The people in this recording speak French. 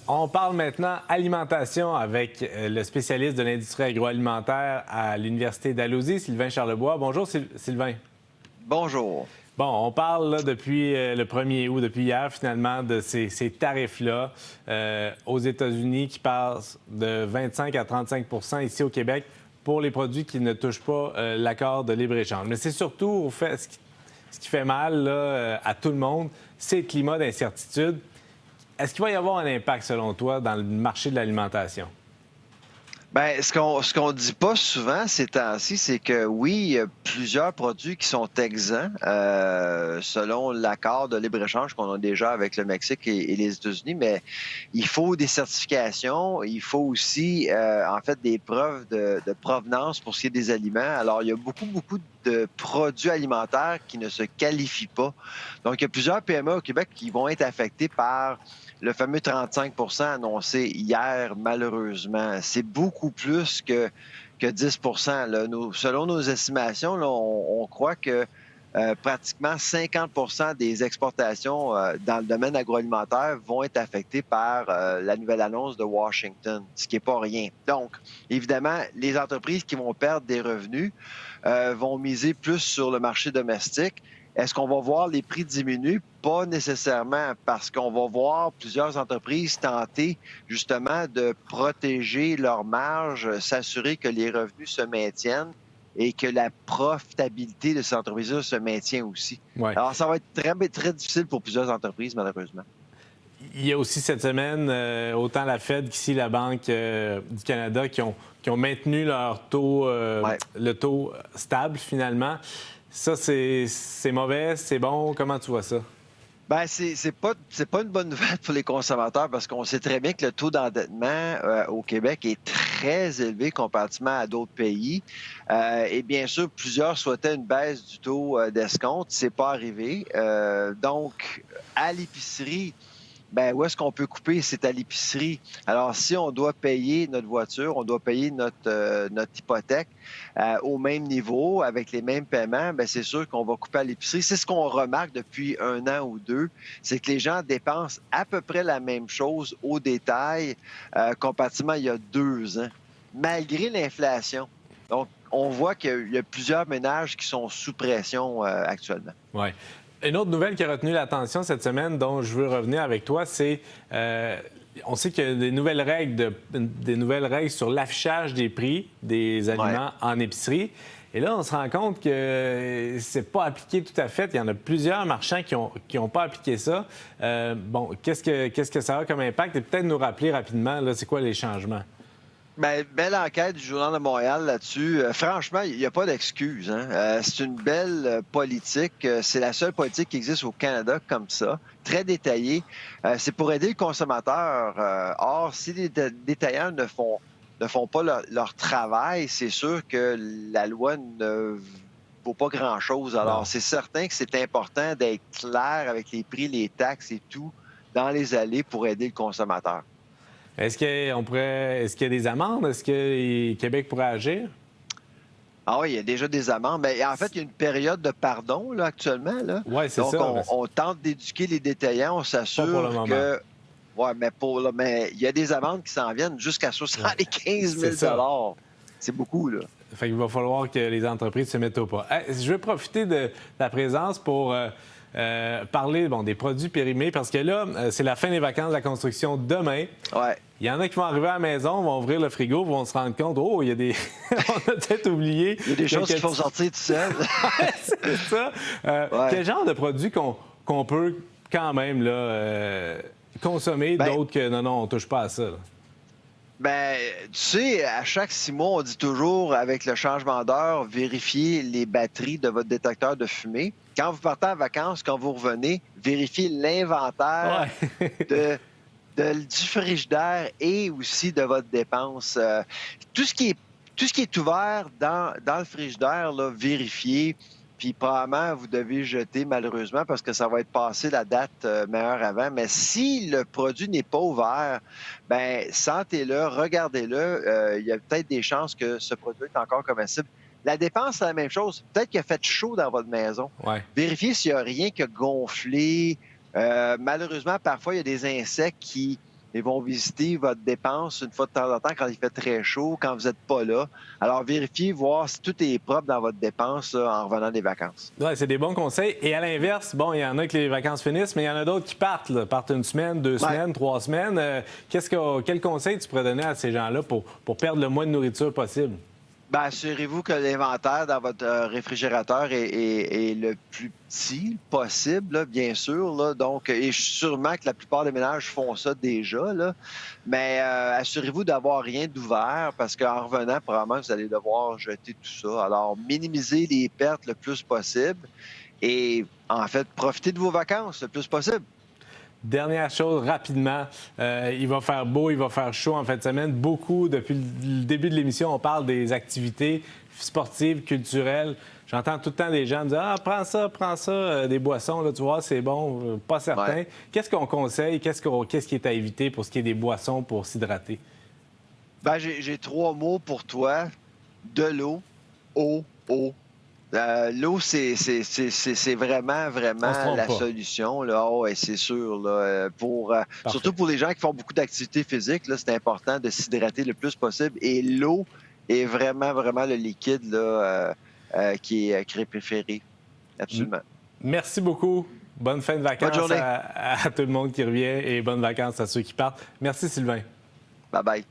On parle maintenant alimentation avec le spécialiste de l'industrie agroalimentaire à l'Université d'Alhousie, Sylvain Charlebois. Bonjour, Sylvain. Bonjour. Bon, on parle là, depuis le 1er août, depuis hier finalement, de ces tarifs-là aux États-Unis qui passent de 25 à 35 ici au Québec pour les produits qui ne touchent pas l'accord de libre-échange. Mais c'est surtout au fait, ce qui fait mal là, à tout le monde, c'est le climat d'incertitude. Est-ce qu'il va y avoir un impact, selon toi, dans le marché de l'alimentation? Bien, ce qu'on dit pas souvent ces temps-ci, c'est que oui, il y a plusieurs produits qui sont exempts selon l'accord de libre-échange qu'on a déjà avec le Mexique et les États-Unis, mais il faut des certifications, il faut aussi en fait des preuves de provenance pour ce qui est des aliments. Alors, il y a beaucoup de produits alimentaires qui ne se qualifient pas. Donc, il y a plusieurs PME au Québec qui vont être affectés par le fameux 35 annoncé hier, malheureusement. C'est beaucoup plus que 10 là. Selon nos estimations, là, on croit que pratiquement 50 des exportations dans le domaine agroalimentaire vont être affectées par la nouvelle annonce de Washington, ce qui n'est pas rien. Donc, évidemment, les entreprises qui vont perdre des revenus vont miser plus sur le marché domestique. Est-ce qu'on va voir les prix diminuer? Pas nécessairement, parce qu'on va voir plusieurs entreprises tenter justement de protéger leurs marges, s'assurer que les revenus se maintiennent et que la profitabilité de ces entreprises-là se maintient aussi. Ouais. Alors, ça va être très difficile pour plusieurs entreprises, malheureusement. Il y a aussi cette semaine, autant la Fed qu'ici la Banque du Canada qui ont maintenu leur taux, Ouais. le taux stable finalement. Ça, c'est mauvais, c'est bon? Comment tu vois ça? Ben, c'est pas une bonne nouvelle pour les consommateurs parce qu'on sait très bien que le taux d'endettement au Québec est très élevé comparativement à d'autres pays. Et bien sûr, plusieurs souhaitaient une baisse du taux d'escompte. C'est pas arrivé. Donc, à l'épicerie, ben, où est-ce qu'on peut couper? C'est à l'épicerie. Alors, si on doit payer notre voiture, on doit payer notre hypothèque au même niveau, avec les mêmes paiements, ben, c'est sûr qu'on va couper à l'épicerie. C'est ce qu'on remarque depuis 1 an ou 2, c'est que les gens dépensent à peu près la même chose au détail comparativement il y a 2 ans, malgré l'inflation. Donc, on voit qu'il y a plusieurs ménages qui sont sous pression actuellement. Oui. Une autre nouvelle qui a retenu l'attention cette semaine, dont je veux revenir avec toi, c'est on sait qu'il y a des nouvelles règles sur l'affichage des prix des aliments en épicerie. Et là, on se rend compte que c'est pas appliqué tout à fait. Il y en a plusieurs marchands qui ont pas appliqué ça. Bon, qu'est-ce que ça a comme impact? Et peut-être nous rappeler rapidement, là, c'est quoi les changements? Bien, belle enquête du Journal de Montréal là-dessus. Franchement, il n'y a pas d'excuse, hein. C'est une belle politique. C'est la seule politique qui existe au Canada comme ça, très détaillée. C'est pour aider le consommateur. Or, si les détaillants ne font pas leur travail, c'est sûr que la loi ne vaut pas grand-chose. Alors, Non. c'est certain que c'est important d'être clair avec les prix, les taxes et tout dans les allées pour aider le consommateur. Est-ce qu'il y a des amendes? Est-ce que Québec pourrait agir? Ah oui, il y a déjà des amendes. Mais en fait, il y a une période de pardon là, actuellement. Là. Oui, c'est Donc, ça. on tente d'éduquer les détaillants. On Pas pour le s'assure moment. que. Oui, mais il y a des amendes qui s'en viennent jusqu'à Ouais. 75 C'est 000 ça. C'est beaucoup, là. Fait qu'il va falloir que les entreprises se mettent au pas. Hey, je vais profiter de ta présence pour parler des produits périmés, parce que là, c'est la fin des vacances de la construction demain. Ouais. Il y en a qui vont arriver à la maison, vont ouvrir le frigo, vont se rendre compte, oh, il y a des... On a peut-être oublié. Il y a des choses qu'il faut sortir tout seul. C'est ça. Ouais. Quel genre de produits qu'on peut quand même là, consommer, Ben, d'autres que non, on touche pas à ça, là? Ben, tu sais, à chaque 6 mois, on dit toujours, avec le changement d'heure, vérifiez les batteries de votre détecteur de fumée. Quand vous partez en vacances, quand vous revenez, vérifiez l'inventaire Ouais. du frigidaire et aussi de votre dépense. Tout ce qui est ouvert dans le frigidaire, là, vérifiez. Puis probablement, vous devez jeter malheureusement parce que ça va être passé la date meilleure avant. Mais si le produit n'est pas ouvert, ben sentez-le, regardez-le. Il y a peut-être des chances que ce produit est encore comestible. La dépense, c'est la même chose. Peut-être qu'il a fait chaud dans votre maison. Ouais. Vérifiez s'il n'y a rien qui a gonflé. Malheureusement, parfois, il y a des insectes qui Ils vont visiter votre dépense une fois de temps en temps quand il fait très chaud, quand vous n'êtes pas là. Alors, vérifiez, voir si tout est propre dans votre dépense là, en revenant des vacances. Oui, c'est des bons conseils. Et à l'inverse, bon, il y en a que les vacances finissent, mais il y en a d'autres qui partent, là, partent une semaine, 2 semaines, 3 semaines. Quel conseil tu pourrais donner à ces gens-là pour perdre le moins de nourriture possible? Ben, assurez-vous que l'inventaire dans votre réfrigérateur est le plus petit possible, là, bien sûr. Là. Donc, et sûrement que la plupart des ménages font ça déjà. Là. Mais assurez-vous d'avoir rien d'ouvert parce qu'en revenant, probablement, vous allez devoir jeter tout ça. Alors, minimisez les pertes le plus possible et, en fait, profitez de vos vacances le plus possible. Dernière chose, rapidement, il va faire beau, il va faire chaud en fin de semaine. Beaucoup, depuis le début de l'émission, on parle des activités sportives, culturelles. J'entends tout le temps des gens dire « Ah, prends ça, des boissons, là, tu vois, c'est bon. » Pas certain. Ouais. Qu'est-ce qu'on conseille? Qu'est-ce qui est à éviter pour ce qui est des boissons pour s'hydrater? Ben, j'ai 3 mots pour toi. De l'eau, eau. L'eau, c'est vraiment, On se vraiment trompe la pas. solution. Là. Oh, ouais, c'est sûr. Là, surtout pour les gens qui font beaucoup d'activités physiques, là, c'est important de s'hydrater le plus possible. Et l'eau est vraiment, vraiment le liquide là, qui est préféré. Absolument. Merci beaucoup. Bonne fin de Bonne vacances journée. à tout le monde qui revient et bonnes vacances à ceux qui partent. Merci, Sylvain. Bye bye.